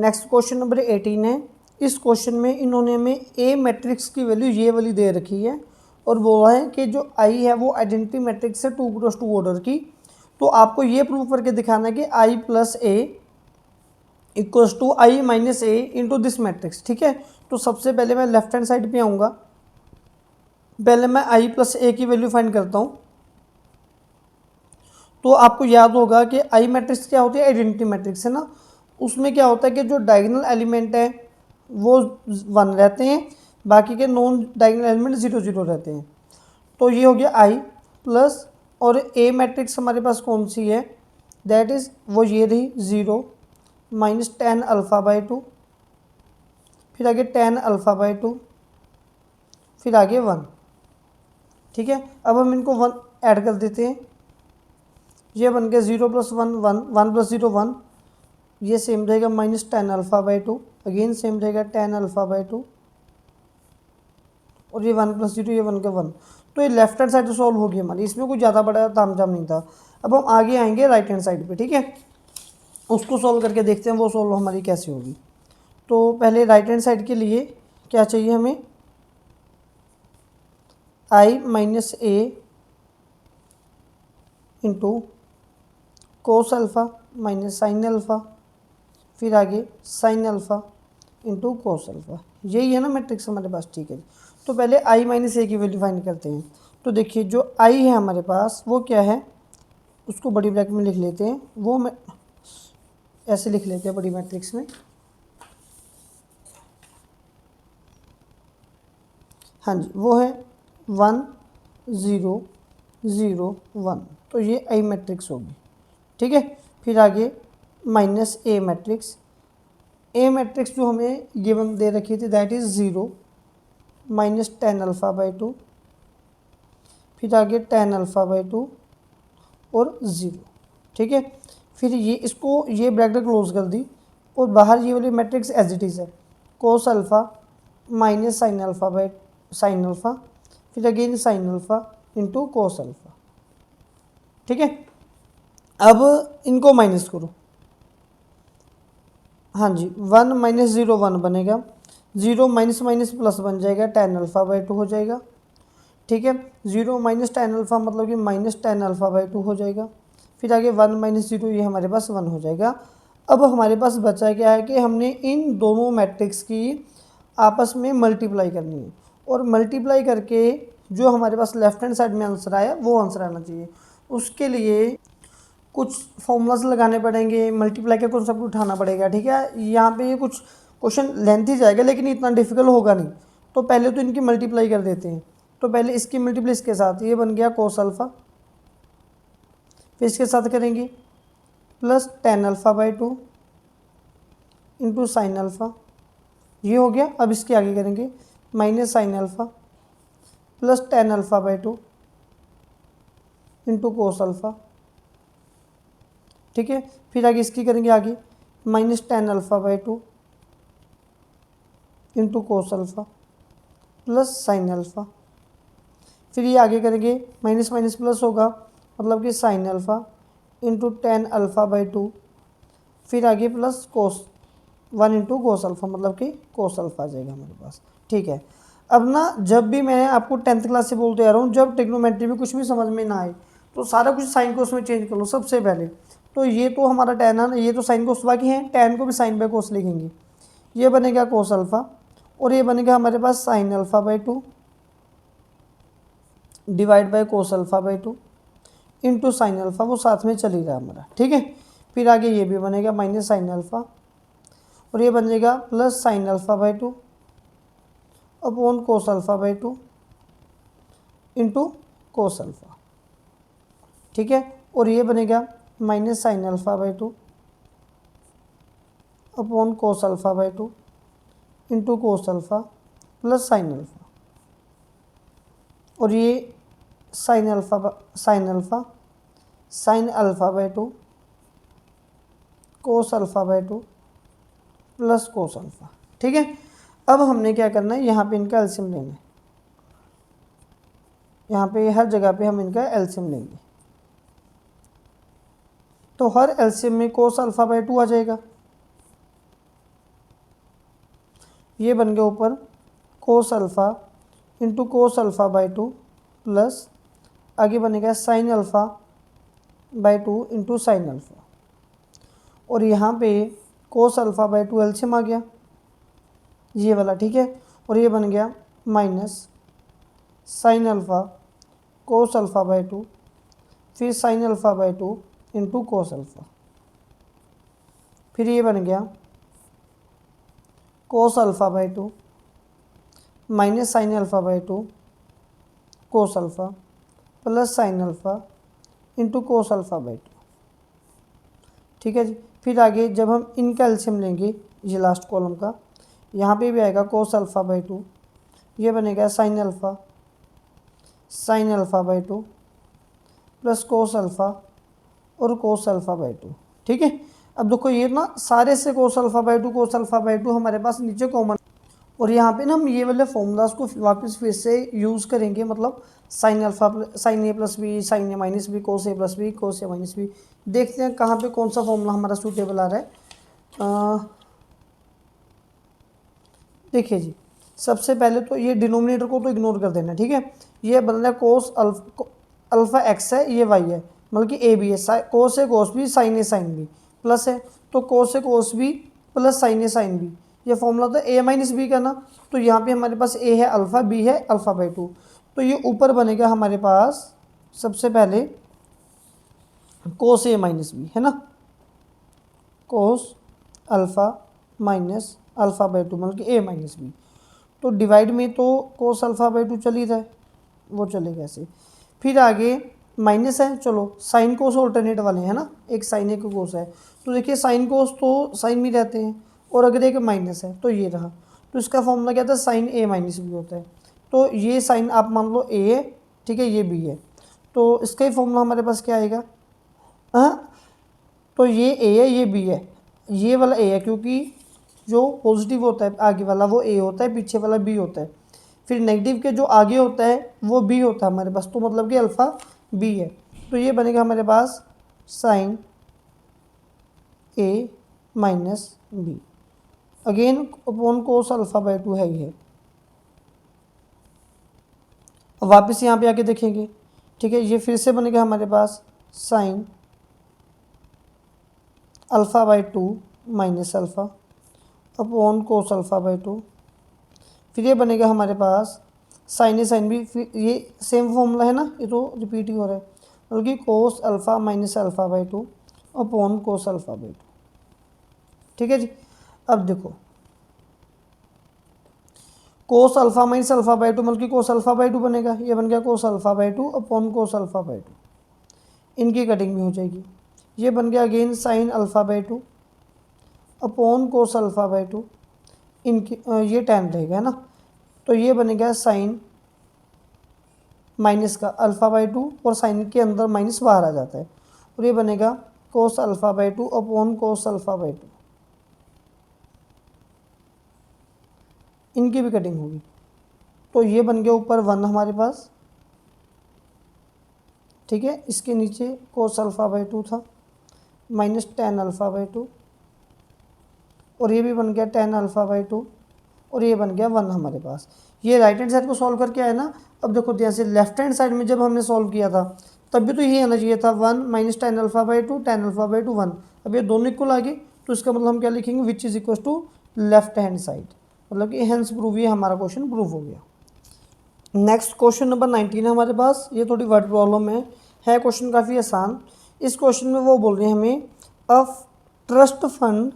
Next question number 18 है। इस question में इन्होंने हमें ए मैट्रिक्स की वैल्यू ये वाली दे रखी है और बोला है कि जो आई है वो आइडेंटिटी मैट्रिक्स है 2x2 ऑर्डर की। तो आपको ये प्रूव करके दिखाना है कि I plus A equals to I minus A into this matrix. ठीक है, तो सबसे पहले मैं लेफ्ट हैंड साइड पे आऊँगा। पहले मैं आई प्लस ए की वैल्यू फाइंड करता हूँ। तो आपको याद होगा कि आई मैट्रिक्स क्या होती है, आइडेंटिटी मैट्रिक्स है ना। उसमें क्या होता है कि जो डायगोनल एलिमेंट है वो 1 रहते हैं, बाकी के नॉन डायगोनल एलिमेंट 0 0 रहते हैं। तो ये हो गया आई प्लस, और ए मैट्रिक्स हमारे पास कौन सी है, दैट इज़ वो ये रही 0 माइनस टेन अल्फ़ा बाई 2, फिर आगे टेन अल्फ़ा बाई 2, फिर आगे 1। ठीक है, अब हम इनको 1 ऐड कर देते हैं। ये बन गया 0 प्लस 1 1, 1 प्लस 0 1, ये सेम रहेगा minus tan alpha by 2, again same रहेगा टेन अल्फ़ा बाई 2, और ये 1 प्लस 0, ये 1 का 1। तो ये लेफ्ट हैंड साइड तो सॉल्व होगी हमारी, इसमें कुछ ज़्यादा बड़ा तामझाम नहीं था। अब हम आगे आएंगे राइट हैंड साइड पे। ठीक है, उसको सॉल्व करके देखते हैं वो सॉल्व हमारी कैसे होगी। तो पहले राइट हैंड साइड के लिए क्या चाहिए हमें, I minus A into cos alpha minus sine alpha, फिर आगे sine alpha into cos alpha. यही है ना मैट्रिक्स हमारे पास। ठीक है, तो पहले आई माइनस ए की वैल्यू फाइंड करते हैं। तो देखिए जो आई है हमारे पास वो क्या है, उसको बड़ी ब्रैकेट में लिख लेते हैं, वो मैं ऐसे लिख लेते हैं बड़ी मैट्रिक्स में। हाँ जी, वो है 1 0 0 1, तो ये आई मैट्रिक्स होगी। ठीक है, फिर आगे माइनस ए मैट्रिक्स। ए मैट्रिक्स जो हमें गिवन दे रखी थी that is 0 minus tan alpha by 2, फिर आगे टेन अल्फ़ा बाई 2 और 0। ठीक है, फिर ये इसको ये ब्रैकेट क्लोज कर दी और बाहर ये वाली मैट्रिक्स एज इट इज़ है, cos alpha minus sine alpha by sine alpha, फिर again sine alpha into cos alpha. ठीक है, अब इनको माइनस करो। हाँ जी, 1 माइनस 0 1 बनेगा, 0 माइनस माइनस प्लस बन जाएगा, टेन अल्फ़ा बाई 2 हो जाएगा। ठीक है, 0 माइनस टेन अल्फ़ा मतलब कि माइनस टेन अल्फ़ा बाई 2 हो जाएगा। फिर आगे 1 माइनस 0, ये हमारे पास 1 हो जाएगा। अब हमारे पास बचा क्या है कि हमने इन दोनों मैट्रिक्स की आपस में मल्टीप्लाई करनी है, और मल्टीप्लाई करके जो हमारे पास लेफ्ट हैंड साइड में आंसर आया वो आंसर आना चाहिए। उसके लिए कुछ फॉर्मूलाज लगाने पड़ेंगे, मल्टीप्लाई का कॉन्सेप्ट उठाना पड़ेगा। ठीक है, यहाँ पे ये कुछ क्वेश्चन लेंथी जाएगा लेकिन इतना डिफिकल्ट होगा नहीं। तो पहले तो इनकी मल्टीप्लाई कर देते हैं। तो पहले इसकी मल्टीप्लाई इसके साथ, ये बन गया कोस अल्फ़ा, फिर इसके साथ करेंगे plus tan alpha by 2 into sine alpha, ये हो गया। अब इसके आगे करेंगे minus sine alpha plus tan alpha by 2 into cos alpha. ठीक है, फिर आगे इसकी करेंगे आगे minus tan alpha by 2 into cos alpha plus sign alpha, फिर ये आगे करेंगे माइनस माइनस प्लस होगा, मतलब कि sign alpha into tan alpha by 2, फिर आगे plus cos 1 into cos alpha, मतलब कि कोस अल्फ़ा आ जाएगा हमारे पास। ठीक है, अब ना जब भी मैं आपको 10th क्लास से बोलते आ रहा हूँ, जब ट्रिग्नोमेट्री में कुछ भी समझ में ना आए तो सारा कुछ साइन कोस में चेंज कर लो सबसे पहले। तो ये तो हमारा टेन है ना, ये तो साइन कोस बाकी हैं, टेन को भी साइन बाई कोस लिखेंगे। ये बनेगा कोस अल्फ़ा और ये बनेगा हमारे पास sine alpha by 2 divide by cos alpha by 2 into sine alpha, वो साथ में चल ही रहा हमारा। ठीक है, फिर आगे ये भी बनेगा माइनस साइन अल्फ़ा और ये बनेगा plus sign alpha by 2 upon cos alpha by 2 into cos alpha. ठीक है, और ये बनेगा minus sine alpha by 2 upon cos alpha by 2 into cos alpha plus sign alpha, और ये sine alpha sine alpha by 2 cos alpha by 2 plus cos alpha. ठीक है, अब हमने क्या करना है, यहाँ पे इनका एलसीएम लेना है। यहाँ पे हर जगह पे हम इनका एलसीएम लेंगे, तो हर एलसीएम में कोस अल्फ़ा बाई 2 आ जाएगा। ये बन गया ऊपर cos alpha into cos alpha by two plus आगे बनेगा sine alpha by two into sine alpha, और यहाँ पे cos alpha by two LCM आ गया ये वाला, ठीक है। और ये बन गया minus sine alpha cos alpha by two, फिर sine alpha by two into cos alpha, फिर ये बन गया cos alpha by two minus sine alpha by two cos alpha plus sign alpha into cos alpha by to, ठीक है जी। फिर आगे जब हम इनका एलसीएम लेंगे ये लास्ट कॉलम का, यहाँ पे भी आएगा कोस अल्फ़ा बाई टू, ये बनेगा sine alpha by two plus cos alpha और कोस अल्फ़ा बाई टू, ठीक है। अब देखो ये ना सारे से कोस अल्फ़ा बाई टू हमारे पास नीचे कॉमन, और यहाँ पे ना हम ये वाले फॉर्मूलाज को वापस फिर से यूज़ करेंगे, मतलब sign A plus B sign A minus B cos A plus B cos A minus B. देखते हैं कहाँ पे कौन सा फॉर्मूला हमारा सूटेबल आ रहा है। देखिए जी, सबसे पहले तो ये डिनोमिनेटर को तो इग्नोर कर देना, ठीक है। ये बन रहा है कोस अल्फ़ा एक्स है, ये वाई है, मतलब कि ए बी है, कोस ए कोस B sign A sine B plus है, तो कोस ए कोस B plus sign A sine B, ये फॉर्मूला था ए माइनस बी का ना। तो यहाँ पे हमारे पास ए है अल्फ़ा, बी है अल्फ़ा बाई टू, तो ये ऊपर बनेगा हमारे पास सबसे पहले कोस ए माइनस बी है ना, कोस alpha minus alpha by to मतलब कि ए माइनस बी, तो डिवाइड में तो कोस अल्फ़ा बाई टू चल ही रहा है, वो चलेगा ऐसे। फिर आगे माइनस है, चलो साइन कोस ऑल्टरनेट वाले हैं ना, एक साइन एक कोस है, तो देखिए साइन कोस तो साइन में रहते हैं, और अगर एक माइनस है तो ये रहा, तो इसका फॉर्मूला क्या था साइन ए माइनस बी होता है। तो ये साइन आप मान लो ए है, ठीक है, ये बी है, तो इसका ही फॉर्मूला हमारे पास क्या आएगा, हाँ तो ये ए है ये बी है, ये वाला ए है क्योंकि जो पॉजिटिव होता है आगे वाला वो ए होता है, पीछे वाला बी होता है, फिर नेगेटिव के जो आगे होता है वो बी होता है हमारे पास, तो मतलब कि अल्फ़ा बी है, तो ये बनेगा हमारे पास sine A minus B again upon cos alpha by two है ये। अब वापस यहाँ पे आके देखेंगे, ठीक है, ये फिर से बनेगा हमारे पास sine alpha by two minus alpha upon cos alpha by two, फिर ये बनेगा हमारे पास साइन ए साइन बी, फिर ये सेम फॉर्मूला है ना, ये तो रिपीट ही हो रहा है, बल्कि कोस alpha minus alpha by two upon cos alpha by to, ठीक है जी। अब देखो कोस alpha minus alpha by to मतलब कि कोस अल्फ़ा बाई टू बनेगा, ये बन गया cos alpha by two upon cos alpha by to, इनकी कटिंग भी हो जाएगी, ये बन गया again sine alpha by two upon cos alpha by to, इनकी ये टेन रहेगा है ना, तो ये बनेगा साइन माइनस का अल्फ़ा बाई टू, और साइन के अंदर माइनस बाहर आ जाता है, और ये बनेगा कोस alpha by two upon cos alpha by to, इनकी भी कटिंग होगी, तो ये बन गया ऊपर वन हमारे पास, ठीक है, इसके नीचे कोस अल्फ़ा बाई टू था minus tan alpha by to, और ये भी बन गया टेन अल्फ़ा बाई टू, और ये बन गया वन हमारे पास। ये राइट हैंड साइड को सॉल्व करके आया ना। अब देखो यहाँ से लेफ्ट हैंड साइड में जब हमने सॉल्व किया था तब भी तो यही आना चाहिए था, one minus tan alpha by to tan alpha by to one, अब ये दोनों इक्वल आ गए, तो इसका मतलब हम क्या लिखेंगे, which is equal to left hand side, मतलब कि हैंस प्रूव, ये हमारा क्वेश्चन प्रूव हो गया। नेक्स्ट क्वेश्चन नंबर 19 है हमारे पास, ये थोड़ी वर्ड प्रॉब्लम है क्वेश्चन काफ़ी आसान। इस क्वेश्चन में वो बोल रहे हैं हमें a trust fund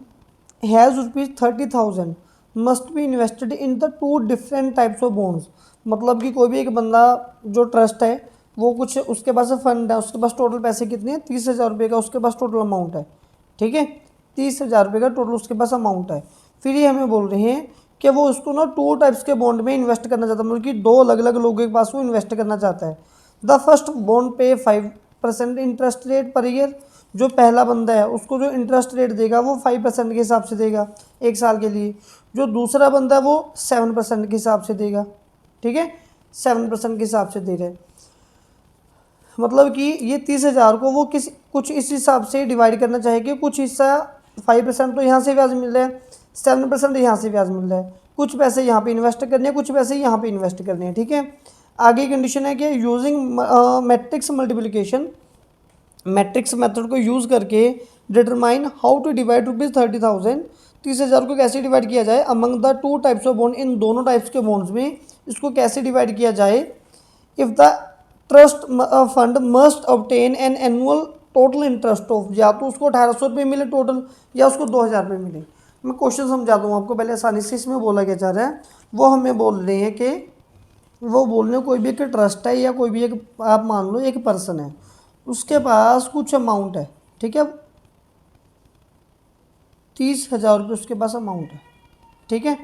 has ₹30,000 must be invested in the two different types of bonds, मतलब कि कोई भी एक बंदा जो ट्रस्ट है वो कुछ उसके पास फंड है, उसके पास टोटल पैसे कितने हैं, 30,000 रुपये का उसके पास टोटल अमाउंट है, ठीक है, 30,000 रुपये का टोटल उसके पास अमाउंट है। फिर ये हमें बोल रहे हैं कि वो उसको ना टू टाइप्स के बॉन्ड में इन्वेस्ट करना चाहता है, मतलब कि दो अलग अलग लोगों के पास वो इन्वेस्ट करना चाहता है। द फर्स्ट बॉन्ड पे 5% इंटरेस्ट रेट पर ईयर, जो पहला बंदा है उसको जो इंटरेस्ट रेट देगा वो 5% के हिसाब से देगा एक साल के लिए, जो दूसरा बंदा है वो 7% के हिसाब से देगा, ठीक है, 7% के हिसाब से दे रहे हैं, मतलब कि ये 30,000 को वो कुछ इस हिसाब से डिवाइड करना चाहेंगे, कुछ हिस्सा 5% तो यहाँ से ब्याज मिल रहा है, 7% यहाँ से ब्याज मिल रहा है, कुछ पैसे यहाँ पे इन्वेस्ट करने हैं, कुछ पैसे यहाँ पे इन्वेस्ट करने हैं, ठीक है। आगे कंडीशन है कि using matrix multiplication, matrix method को यूज़ करके डिटरमाइन हाउ टू डिवाइड ₹30,000, 30,000 को कैसे डिवाइड किया जाए among the two types of bond, इन दोनों टाइप्स के बॉन्ड्स में इसको कैसे डिवाइड किया जाए। If the trust fund must obtain an annual total interest of, या तो उसको 1,800 रुपये मिले टोटल, या उसको 2,000 रुपये मिले। मैं क्वेश्चन समझा दूँ आपको पहले आसानी से। इसमें बोला क्या जा रहा है, वो हमें बोल रहे हैं कि वो बोल रहे हैं कोई भी एक ट्रस्ट है या कोई भी एक, आप मान लो एक पर्सन है, उसके पास कुछ अमाउंट है, ठीक है, 30,000 रुपये उसके पास अमाउंट है, ठीक है।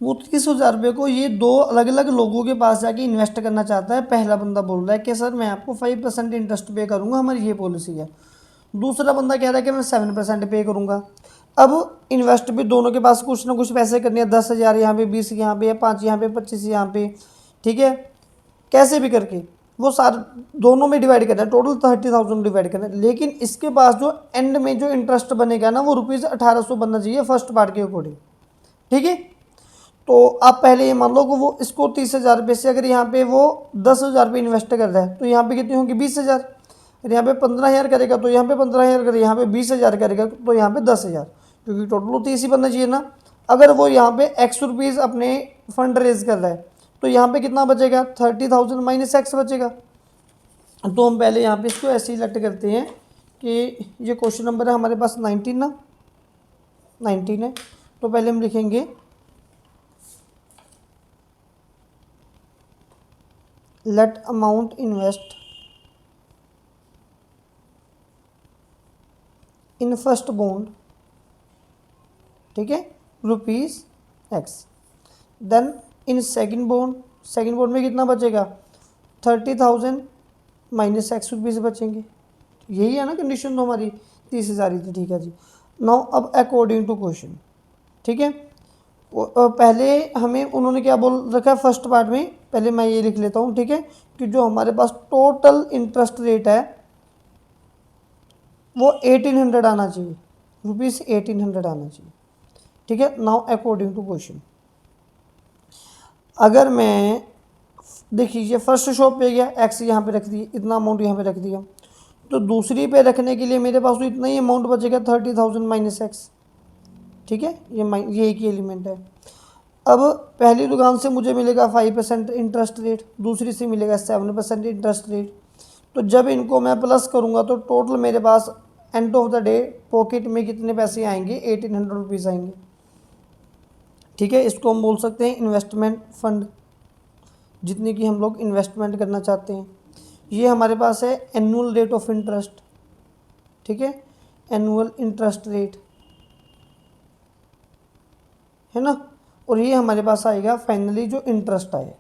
वो 30,000 रुपये को ये दो अलग अलग लोगों के पास जाके इन्वेस्ट करना चाहता है। पहला बंदा बोल रहा है कि सर मैं आपको 5% इंटरेस्ट पे करूँगा, हमारी ये पॉलिसी है। दूसरा बंदा कह रहा है कि मैं 7% पे करूँगा। अब इन्वेस्ट भी दोनों के पास कुछ ना कुछ पैसे करने हैं, 10,000 यहाँ पे, 20 यहाँ पे, 5 यहाँ पे, 25 यहाँ पे, ठीक है। कैसे भी करके वो सारे दोनों में डिवाइड करना है, टोटल 30,000 डिवाइड करना है। लेकिन इसके पास जो एंड में जो इंटरेस्ट बनेगा ना, वो ₹1,800 बनना चाहिए फर्स्ट पार्ट के अकॉर्डिंग, ठीक है। तो आप पहले ये मान लो कि वो इसको 30,000 रुपये से अगर यहाँ पे वो 10,000 रुपये इन्वेस्ट कर रहा है, तो यहाँ पे कितनी होंगी 20,000। अगर यहाँ पे 15,000 करेगा तो यहाँ पे 15,000 करेगा, यहाँ पे 20,000 करेगा तो यहाँ पे 10,000, क्योंकि टोटल तो 30 ही बनना चाहिए ना। अगर वो यहाँ पे X रुपीज़ अपने फंड रेज कर रहा है, तो यहाँ पे कितना बचेगा, 30,000 माइनस X बचेगा। तो हम पहले यहाँ पे इसको ऐसे ही सेलेक्ट करते हैं कि ये क्वेश्चन नंबर है हमारे पास 19 ना, 19 है। तो पहले हम लिखेंगे let amount invest in first bond, ठीक है, ₹X। Then in second bond में कितना बचेगा, 30,000 माइनस X रुपीज़ बचेंगे। यही है ना कंडीशन, तो हमारी 30,000 ही थी, ठीक है जी। नाउ अब अकॉर्डिंग टू क्वेश्चन, ठीक है, पहले हमें उन्होंने क्या बोल रखा है फर्स्ट पार्ट में, पहले मैं ये लिख लेता हूँ, ठीक है, कि जो हमारे पास टोटल इंटरेस्ट रेट है वो 1,800 आना चाहिए, ₹1,800 आना चाहिए, ठीक है। नाउ अकॉर्डिंग टू क्वेश्चन, अगर मैं देखिए फर्स्ट शॉप पे गया, X यहाँ पे रख दिया, इतना अमाउंट यहाँ पे रख दिया, तो दूसरी पे रखने के लिए मेरे पास तो इतना ही अमाउंट बचेगा 30,000 माइनस X, ठीक है। ये एक ही एलिमेंट है। अब पहली दुकान से मुझे मिलेगा 5% इंटरेस्ट रेट, दूसरी से मिलेगा 7% इंटरेस्ट रेट। तो जब इनको मैं प्लस करूँगा तो टोटल मेरे पास end of the day pocket में कितने पैसे आएंगे, 1,800 रुपीज़ आएंगे, ठीक है। इसको हम बोल सकते हैं इन्वेस्टमेंट फंड, जितने की हम लोग इन्वेस्टमेंट करना चाहते हैं। ये हमारे पास है एनुअल रेट ऑफ इंटरेस्ट, ठीक है, एनुअल इंटरेस्ट रेट है ना। और ये हमारे पास आएगा फाइनली जो इंटरेस्ट आए।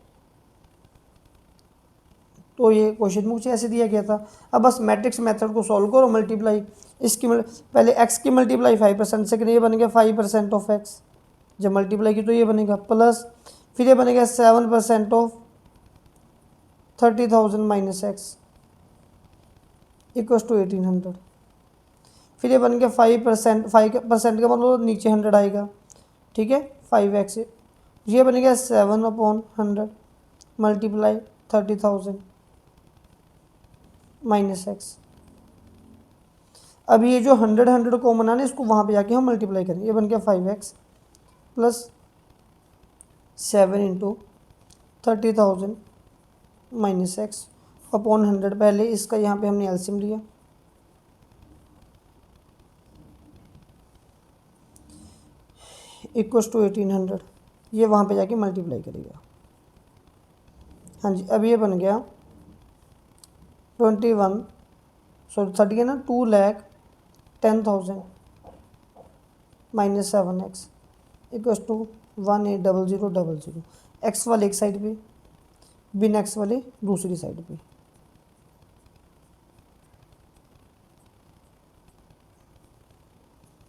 तो ये क्वेश्चन में कुछ ऐसे दिया गया था। अब बस मैट्रिक्स मेथड को सॉल्व करो, मल्टीप्लाई इसकी पहले x की मल्टीप्लाई 5% से, ये बनेगा 5% ऑफ x, जब मल्टीप्लाई की तो ये बनेगा प्लस, फिर ये बनेगा 7% of 30,000 minus x equals to 1,800, फिर ये बन गया 5%, 5% का मतलब नीचे 100 आएगा, ठीक है, 5x। ये बनेगा 7/100 मल्टीप्लाई 30,000 माइनस x। अब ये जो 100 कॉमन आना, इसको वहाँ पे जाके हम मल्टीप्लाई करें, ये बन गया 5x plus 7 into 30,000 minus x upon 100। पहले इसका यहाँ पे हमने एलसीएम लिया, इक्वल्स टू 1,800, ये वहाँ पे जाके मल्टीप्लाई करेगा। हाँ जी, अब ये बन गया 30 है ना, 2,10,000 minus 7x equals to 180000। X वाले एक साइड पे, बिन एक्स वाले दूसरी साइड पे।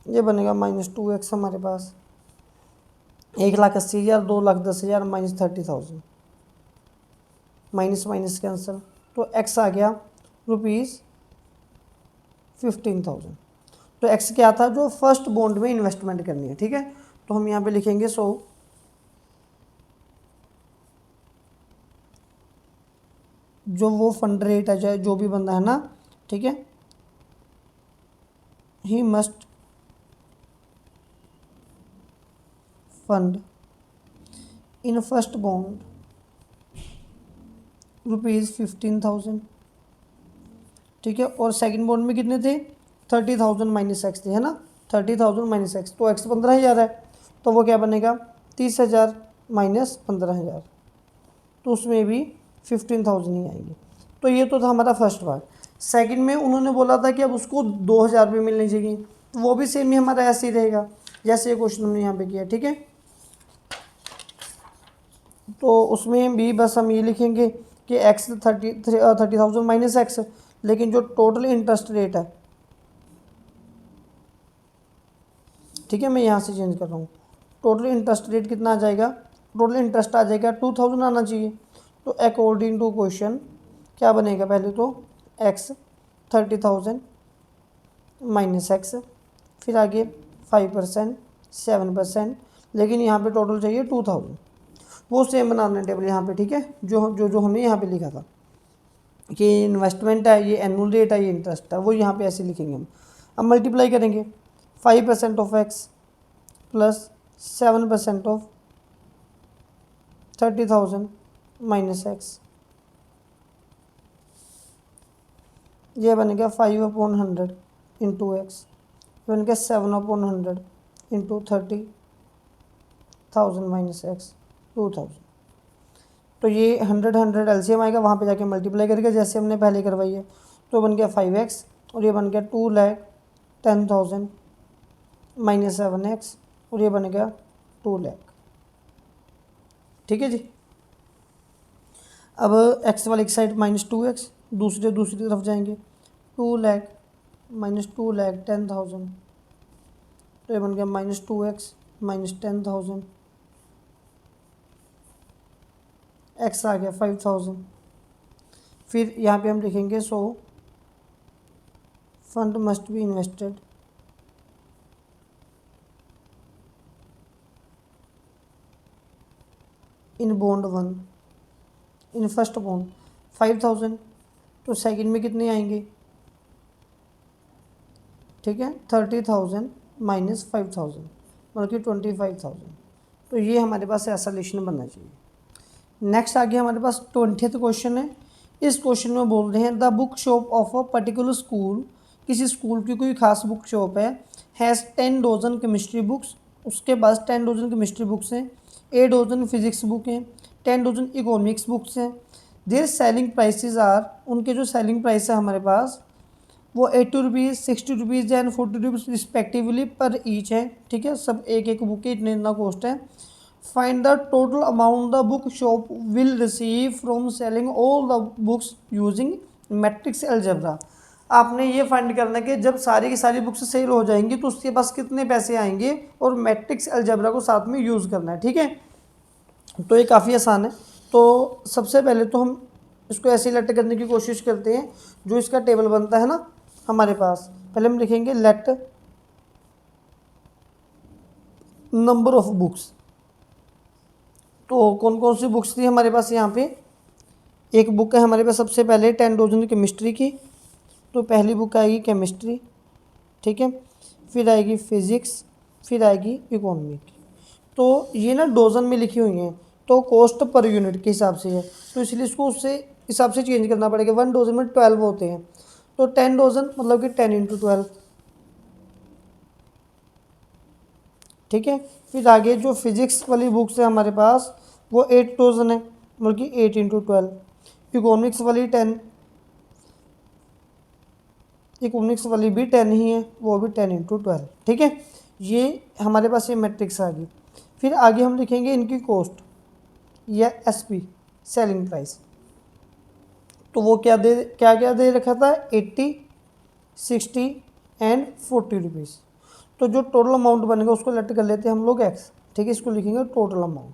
ये बनेगा -2x हमारे पास, 1,80,000, 2,10,000 माइनस 30,000, माइनस माइनस कैंसिल, तो x आ गया ₹15,000। तो x क्या था, जो फर्स्ट बॉन्ड में इन्वेस्टमेंट करनी है, ठीक है। तो हम यहाँ पे लिखेंगे 100 जो वो फंड रेट है, चाहे जो भी बंदा है ना, ठीक है, he must fund in first bond ₹15,000, ठीक है। और सेकंड बॉन्ड में कितने थे, 30,000 माइनस एक्स थे, है ना, 30,000 माइनस एक्स, तो एक्स 15,000 है, तो वो क्या बनेगा 30,000 माइनस 15,000, तो उसमें भी 15,000 ही आएंगे। तो ये तो था हमारा फर्स्ट पार्ट। सेकंड में उन्होंने बोला था कि अब उसको 2,000 रुपये मिलने चाहिए, तो वो भी सेम ही हमारा ऐसे ही रहेगा जैसे ये क्वेश्चन हमने यहाँ पे किया, ठीक है। तो उसमें भी बस हम ये लिखेंगे कि एक्स 30,000 माइनस एक्स, लेकिन जो टोटल इंटरेस्ट रेट है, ठीक है, मैं यहाँ से चेंज कर रहा हूँ, टोटल इंटरेस्ट रेट कितना आ जाएगा, टोटल इंटरेस्ट आ जाएगा 2,000 आना चाहिए। तो अकॉर्डिंग टू क्वेश्चन क्या बनेगा, पहले तो एक्स 30,000 माइनस एक्स, फिर आगे 5%, 7%, लेकिन यहाँ पे टोटल चाहिए 2,000, वो सेम बनाना है टेबल यहाँ पे, ठीक है, जो जो जो हमने यहाँ पे लिखा था कि इन्वेस्टमेंट है, ये एनुअल रेट है, ये इंटरेस्ट है, वो यहाँ पे ऐसे लिखेंगे हम। अब मल्टीप्लाई करेंगे 5% of x plus 7% of 30,000 minus x, ये बनेगा 5/100 इंटू एक्स, बन गया 7/100 इंटू 30,000 माइनस एक्स 2,000। तो ये 100 एलसीएम आएगा, वहाँ पे जाके मल्टीप्लाई करके जैसे हमने पहले करवाई है, तो बन गया 5x, और ये बन गया 2,10,000 माइनस 7x, और ये बन गया 2 लाख, ठीक है जी। अब x वाली साइड -2x, दूसरी तरफ जाएंगे, 2 लाख माइनस 2,10,000, तो ये बन गया -2x माइनस 10,000, x आ गया 5,000। फिर यहाँ पे हम लिखेंगे 100 fund must be invested in bond 1, in first bond 5,000, तो सेकंड में कितने आएंगे, ठीक है, 30,000 माइनस 5,000, मतलब कि 25,000। तो ये हमारे पास ऐसा सॉल्यूशन बनना चाहिए। नेक्स्ट आगे हमारे पास 20th क्वेश्चन है। इस क्वेश्चन में बोल रहे हैं the book shop of a particular school, किसी स्कूल की कोई खास बुक शॉप है, हैज़ 10 डजन केमिस्ट्री बुक्स, उसके पास 10 डजन केमिस्ट्री बुक्स हैं, 8 डजन फिजिक्स बुक हैं, 10 डजन इकोनॉमिक्स बुक्स हैं। देयर सेलिंग प्राइसेस आर, उनके जो सेलिंग प्राइस है हमारे पास वो 80 rupees, 60 rupees and 40 rupees respectively पर ईच है, ठीक है, सब एक एक बुक की इतने इतना कॉस्ट है। Find the total amount the book shop will receive from selling all the books using matrix algebra. आपने ये फाइंड करना है कि जब सारी की सारी बुक्स सेल हो जाएंगी तो उसके पास कितने पैसे आएंगे, और मैट्रिक्स अलजेब्रा को साथ में यूज़ करना है, ठीक है। तो ये काफ़ी आसान है। तो सबसे पहले तो हम इसको ऐसे लेट करने की कोशिश करते हैं, जो इसका टेबल बनता है ना हमारे पास, पहले हम लिखेंगे लेट नंबर ऑफ बुक्स। तो कौन कौन सी बुक्स थी हमारे पास यहाँ पे, एक बुक है हमारे पास सबसे पहले 10 डजन केमिस्ट्री की, तो पहली बुक आएगी केमिस्ट्री, ठीक है, फिर आएगी फिज़िक्स, फिर आएगी इकोनॉमी की। तो ये ना डोजन में लिखी हुई हैं, तो कॉस्ट पर यूनिट के हिसाब से है, तो इसलिए इसको उससे हिसाब से चेंज करना पड़ेगा। 1 डोजन में 12 होते हैं, तो 10 डोजन मतलब कि 10 × 12, ठीक है। फिर आगे जो फिजिक्स वाली बुक्स है हमारे पास वो 8 डोजन है, मतलब कि 8 × 12। इकोनॉमिक्स वाली 10, इकोनॉमिक्स वाली भी 10 ही है, वो भी 10 × 12, ठीक है। ये हमारे पास ये मैट्रिक्स आ गई। फिर आगे हम लिखेंगे इनकी कॉस्ट या एसपी, सेलिंग प्राइस। तो वो क्या दे रखा था, 80, 60 एंड 40 रुपीज़। तो जो टोटल अमाउंट बनेगा उसको लेट कर लेते हैं हम लोग एक्स, ठीक है, इसको लिखेंगे टोटल अमाउंट।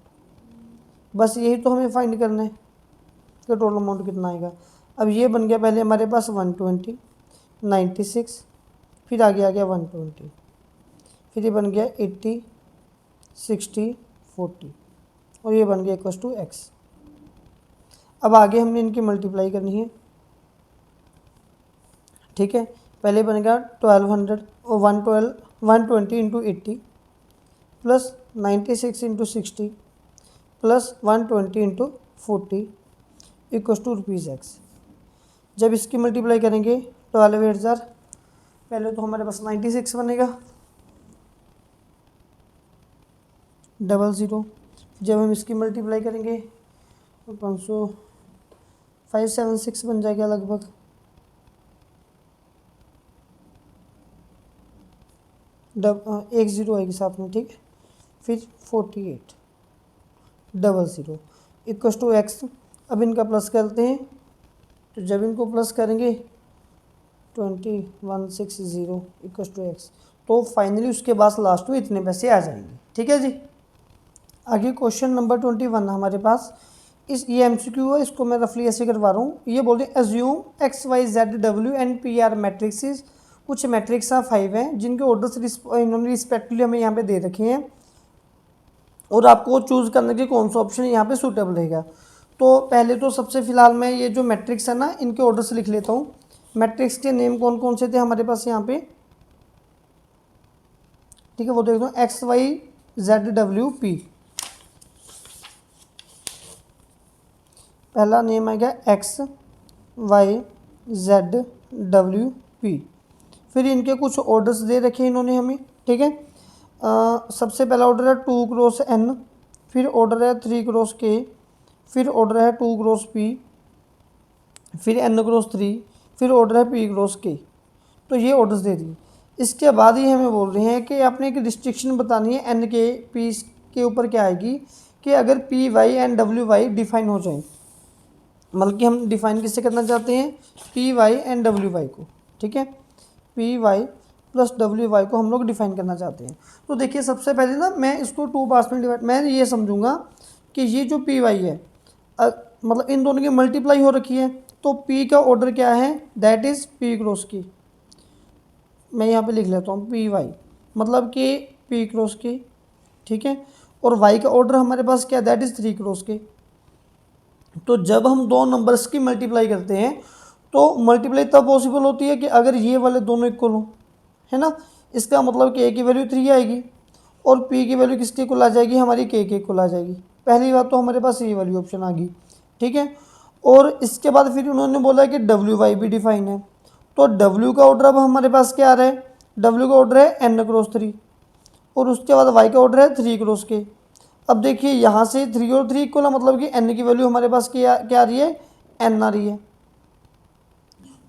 बस यही तो हमें फाइंड करना है कि टोटल अमाउंट कितना आएगा। अब ये बन गया पहले हमारे पास 120, 96, फिर आगे आ गया 120, फिर ये बन गया 80, 60 40 और ये बन गया इक्वल टू एक्स। अब आगे हमने इनकी मल्टीप्लाई करनी है, ठीक है। पहले बनेगा 1200 और 120 into 80 plus 96 into 60 plus 120 into 40 equal to rupees X. जब इसकी मल्टीप्लाई करेंगे 12,000, पहले तो हमारे पास 96 बनेगा, 00। जब हम इसकी मल्टीप्लाई करेंगे तो 576 बन जाएगा लगभग, एक ज़ीरो आएगी साथ में, ठीक है। फिर 48 00 इक्वल टू एक्स। अब इनका प्लस करते हैं, तो जब इनको प्लस करेंगे 2160 इक्वल टू एक्स, तो फाइनली उसके बाद लास्ट में इतने पैसे आ जाएंगे, ठीक है जी। आगे क्वेश्चन नंबर 21 हमारे पास, ये एमसीक्यू है, इसको मैं रफली ऐसे करवा रहा हूँ। ये बोलते हैं assume X Y Z W and P R matrix, कुछ मैट्रिक्स 5 हैं जिनके ऑर्डर्स इन्होंने रिस्पेक्टिवली हमें यहाँ पे दे रखे हैं, और आपको चूज़ करने के कौन सा ऑप्शन यहाँ पे सूटेबल रहेगा। तो पहले तो सबसे फिलहाल मैं ये जो मैट्रिक्स है ना, इनके ऑर्डर्स लिख लेता हूँ। मैट्रिक्स के नेम कौन कौन से थे हमारे पास यहाँ पे, ठीक है, वो देख दो, X Y Z W P. पहला नेम आएगा X Y Z W P. फिर इनके कुछ ऑर्डर्स दे रखे इन्होंने हमें, ठीक है। सबसे पहला ऑर्डर है 2 क्रॉस एन, फिर ऑर्डर है 3 क्रॉस के, फिर ऑर्डर है 2 क्रॉस पी, फिर एन क्रॉस 3, फिर ऑर्डर है पी क्रॉस के। तो ये ऑर्डर्स दे दिए। इसके बाद ही हमें बोल रहे हैं कि आपने एक रिस्ट्रिक्शन बतानी है एन के पी के ऊपर क्या आएगी, कि अगर P Y and W Y define हो जाए, मतलब कि हम डिफाइन किससे करना चाहते हैं, P Y and W Y को, ठीक है। P Y plus W Y को हम लोग डिफाइन करना चाहते हैं। तो देखिए सबसे पहले ना मैं इसको 2 पार्ट्स में डिवाइड, मैं ये समझूंगा कि ये जो पी वाई है, मतलब इन दोनों की मल्टीप्लाई हो रखी है, तो पी का ऑर्डर क्या है, दैट इज़ पी क्रॉस की। मैं यहाँ पे लिख लेता हूँ पी वाई, मतलब कि पी क्रॉस की, ठीक है। और वाई का ऑर्डर हमारे पास क्या, दैट इज़ 3 क्रॉस की। तो जब हम दो नंबर्स की मल्टीप्लाई करते हैं, तो मल्टीप्लाई तब पॉसिबल होती है कि अगर ये वाले दोनों इक्वल हों, है ना। इसका मतलब कि ए की वैल्यू 3 आएगी और पी की वैल्यू किसके इक्वल आ जाएगी, हमारी के इक्वल आ जाएगी। पहली बात तो हमारे पास ये वाली ऑप्शन आ गई, ठीक है। और इसके बाद फिर उन्होंने बोला कि डब्ल्यू वाई भी डिफाइन है, तो डब्ल्यू का ऑर्डर अब हमारे पास क्या आ रहा है, डब्ल्यू का ऑर्डर है एन क्रॉस 3, और उसके बाद वाई का ऑर्डर है 3 क्रॉस के। अब देखिए यहाँ से 3 और 3 इक्वल है, मतलब कि एन की वैल्यू हमारे पास क्या आ रही है, एन आ रही है।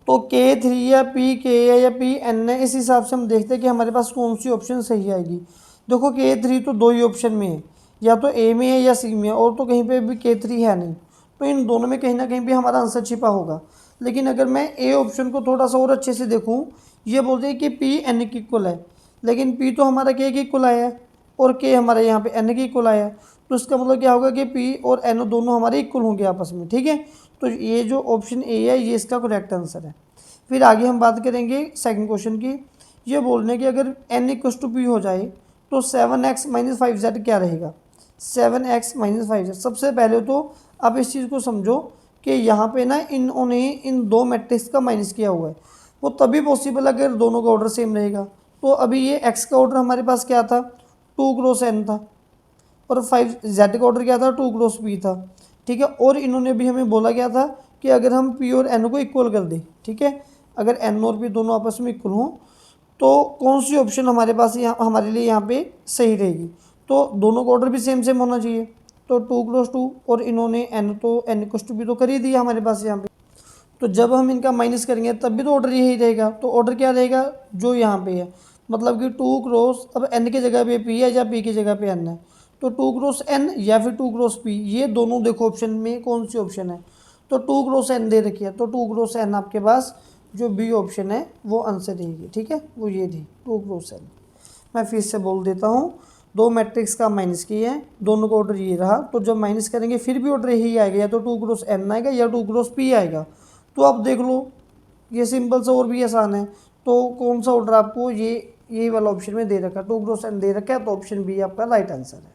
तो के 3 या पी के है या पी एन है, इस हिसाब से हम देखते हैं कि हमारे पास कौन सी ऑप्शन सही आएगी। देखो के 3 तो 2 ही ऑप्शन में है, या तो ए में है या सी में है, और तो कहीं पे भी के 3 है नहीं। तो इन दोनों में कहीं ना कहीं भी हमारा आंसर छिपा होगा। लेकिन अगर मैं ए ऑप्शन को थोड़ा सा और अच्छे से देखूँ, ये बोलते हैं कि पी एन की इक्वल है, लेकिन पी तो हमारा के इक्वल आया है और के हमारे यहाँ पे एन के इक्वल आया है। तो इसका मतलब क्या होगा कि पी और एन दोनों हमारे इक्वल होंगे आपस में, ठीक है। तो ये जो ऑप्शन ए है ये इसका करेक्ट आंसर है। फिर आगे हम बात करेंगे सेकंड क्वेश्चन की। ये बोलने कि अगर एन इक्वल टू पी हो जाए तो 7x माइनस 5z क्या रहेगा, 7x माइनस 5z। सबसे पहले तो आप इस चीज़ को समझो कि यहाँ पे ना इन्होंने इन दो मैट्रिक्स का माइनस किया हुआ है, वो तभी पॉसिबल अगर दोनों का ऑर्डर सेम रहेगा। तो अभी ये x का ऑर्डर हमारे पास क्या था, 2 क्रॉस n था, और 5z का ऑर्डर क्या था, 2 क्रॉस p था, ठीक है। और इन्होंने भी हमें बोला गया था कि अगर हम p और n को इक्वल कर दें, ठीक है, अगर n और p दोनों आपस में इक्वल हों तो कौन सी ऑप्शन हमारे पास यहाँ हमारे लिए यहाँ पे सही रहेगी। तो दोनों का ऑर्डर भी सेम सेम होना चाहिए, तो 2 क्रॉस 2, और इन्होंने n तो n इक्वल टू भी तो कर ही दिया हमारे पास यहाँ पे। तो जब हम इनका माइनस करेंगे तब भी तो ऑर्डर यही रहेगा। तो ऑर्डर क्या रहेगा, जो यहाँ पे है, मतलब कि 2 क्रॉस, अब n की जगह पे p है या p की जगह पे n है, तो 2 क्रॉस n या फिर 2 क्रॉस p, ये दोनों देखो ऑप्शन में कौन सी ऑप्शन है। तो 2 क्रॉस n दे रखी है, तो 2 क्रॉस n आपके पास जो बी ऑप्शन है वो आंसर रहेगी, ठीक है, वो ये थी 2 क्रॉस n। मैं फिर से बोल देता हूँ, दो मैट्रिक्स का माइनस किए हैं, दोनों का ऑर्डर ये रहा, तो जब माइनस करेंगे फिर भी ऑर्डर यही आएगा, या तो 2 क्रॉस n आएगा या 2 क्रॉस p आएगा। तो आप देख लो, ये सिंपल सा और भी आसान है। तो कौन सा ऑर्डर आपको ये यही वाला ऑप्शन में दे रखा है, 2 × sin दे रखा है, तो ऑप्शन बी आपका राइट आंसर है।